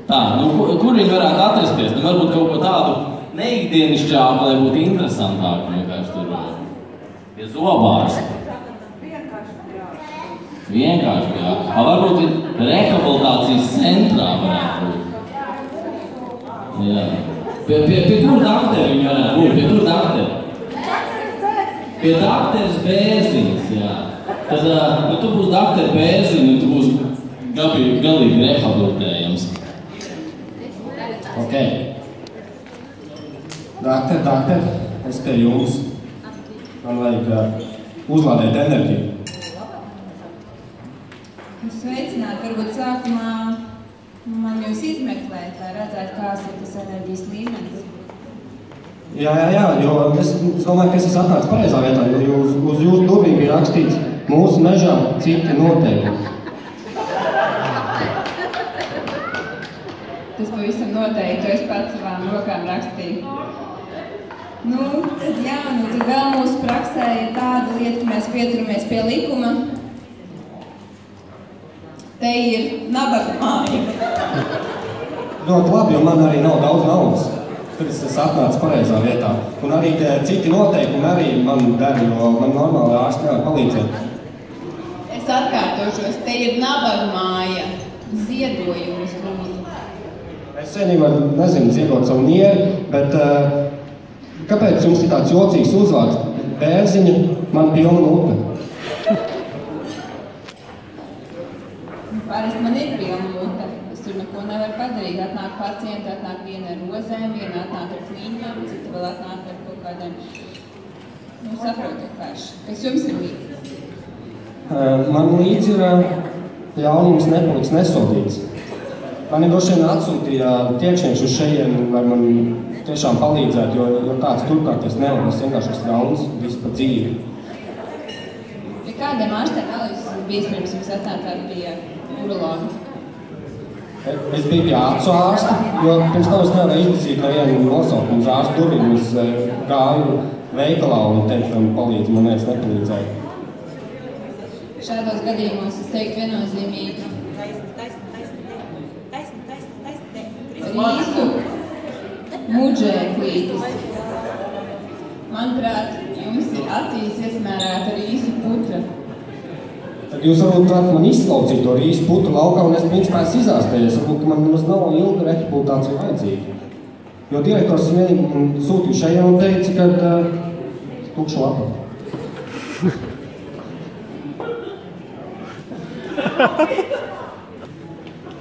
Tā, kur viņi varētu atrasties? Varbūt kaut ko tādu neikdienišķāku, lai būtu interesantāku, vienkārši tur pie zobārsta. Vienkārši, jā. Varbūt ir rehabilitācijas centrā varētu būt. Jā. Pie kur dakteri viņi varētu būt? Pie kur dakteri? Pie dakteris Bērziņas, jā. Tad, tu būs dakteri Bērziņa, un tu būs galīgi rehabilitējams. Ok. Dakter, es pie jums. Man vajag uzlādēt enerģiju. Sveicināt, varbūt sākumā man jūs izmeklēt, lai redzētu, kāds ir tas enerģijas līmenis. Jā, jo es domāju, ka es esmu atnācis pareizā vietā, jo uz jūsu durvīm bija rakstīts mūsu mežā citi noteikumi. Tas pavisam noteikti, jo es pats savām rokām rakstīju. Tad vēl mūsu praksē ir tāda lieta, ka mēs pieturamies pie likuma. Te ir nabaga māja. Ļoti labi, jo man arī nav daudz naudas. Tad es esmu atnācis pareizā vietā. Un arī citi noteikumi arī man dara, jo man normāli ārsti nevar palīdzēt. Es atkārtošos, te ir nabaga māja. Ziedojums lūdzu. Es senībā nezinu ziedot savu nieri, bet kāpēc jums ir tāds jocīgs uzvārds? Bērziņa, man pilna upe. Parasti man ir pilna upe. Es tur neko nevaru padarīt. Atnāk pacienti, atnāk viena ar rozēm, viena atnāk ar klīņām, cita vēl atnāk ar kaut kādiem, saprotiet vērši. Kas jums ir līdzi? Man līdzi ir jaunums nepaliks nesodīts. Mani droši vien atsūtīja tiekšnieks uz šejien, lai man tiešām palīdzētu, jo tāds turpināties nevar, es vienkārši esmu jauns, visu pa dzīvi. Pie kādiem ārstiem vēl jūs bijis pirms jums atnācāt pie urologa? Es biju pie acu ārsta, jo pirms tam es nevaru izlasīt nevienu nosaukumu uz ārstu durvīm. Es gāju veikalā un teicu, man palīdz, man neviens nepalīdzēja. Šādos gadījumos es teiktu viennozīmīgi. Rīsu muģēklītis. Manuprāt, jums ir acīs iesmērēta rīsu putra. Tad jūs varbūt varat man izslaucīt to rīsu putu laukā, un es principā esmu izārstējies. Varbūt man nav ilga rehabilitācija vajadzīga. Jo direktors vienīgi sūtīja šajā un teica, ka tukša lapa.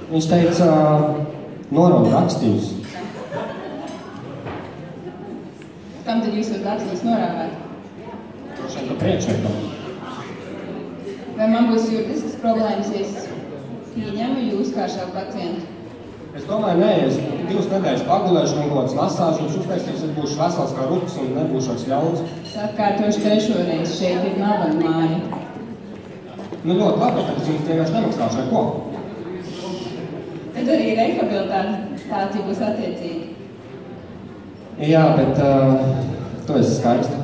Viņš teica, norauda rakstījumus. Kam tad jūs tos rakstījumus noraudāt? Droši vien, ka priekšniekam. Vai man būs juridiskas problēmas, ja es pieņemu jūs kā šo pacientu? Es domāju, nē, es 2 nedēļas pagulēšu, man kaut kāds masāžu, viņš uztaisīs, es būšu vesels kā ruks un nebūšu vairs ļauns. Es atkārtošu 3. reizi, šeit ir nabaga māja. Ļoti labi, tad es jums vienkārši nemaksāšu vai ko? Tad arī rehabilitācija būs attiecīga. Jā, bet tu esi skaista.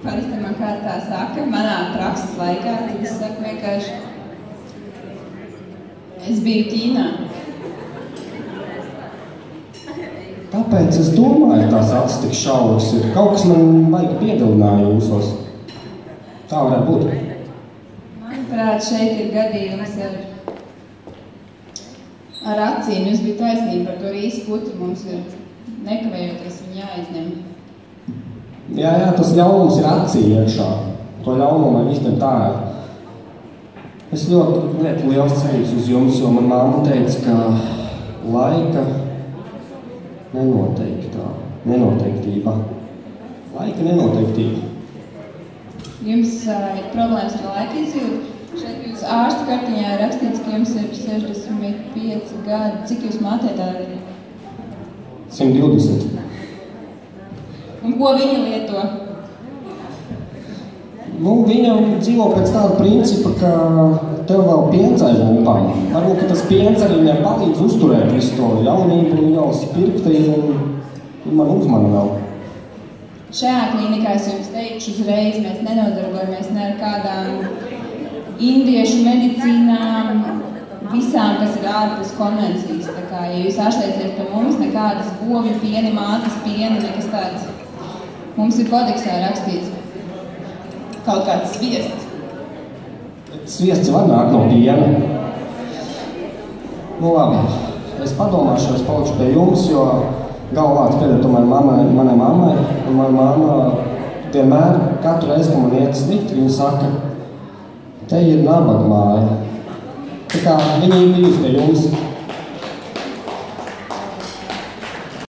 Parasti man kāds tā saka, manā prakses laikā, tad es saku vienkārši, es biju Ķīnā. Tāpēc es domāju, tās acis tik šauras ir. Kaut kas man vajag piedalināja jūsos. Tā varētu būt. Manuprāt, šeit ir gadījums ar acīm. Jūs bija taisnība par to rīsu putru, mums ir nekavējoties viņu jāizņem. Jā, tas ļaunums ir acī iekšā. To ļaunumu vajag izņemt ārā. Es ļoti liels cerības uz jums, jo man māma teica, ka laika nenoteiktība. Laika nenoteiktība. Jums ir problēmas ar laika izjūtu. Šeit jūs ārsta kartiņā ir rakstīts, ka jums ir 65 gadi. Cik jūs mātē tādi? 120. Un ko viņa lieto? Viņa dzīvo pēc tāda principa, ka tev vēl piens aiz lupām. Varbūt, ka tas piens arī viņai palīdz uzturēt visu to jaunību un jau spirkta ir man uzmana vēl. Šajā klīnikā es jums teikšu uzreiz, mēs nenodarbojamies ne ar kādām indiešu medicīnām, visām, kas ir ārpus konvencijas. Tā kā, ja jūs ārstēsiet pie mums, nekādas govju pieni, mātes pieni, nekas tāds. Mums ir kodeksā rakstīts kaut kāds sviests. Sviests var nākt no piena. Nu labi, es padomāšu, es palikšu pie jums, jo galvāts pieder tomēr manai mammai. Un mana mamma vienmēr, katru reizi, kad man iet slikti, viņa saka, te ir nabaga māja. Tā kā viņa ir bijusi pie jums.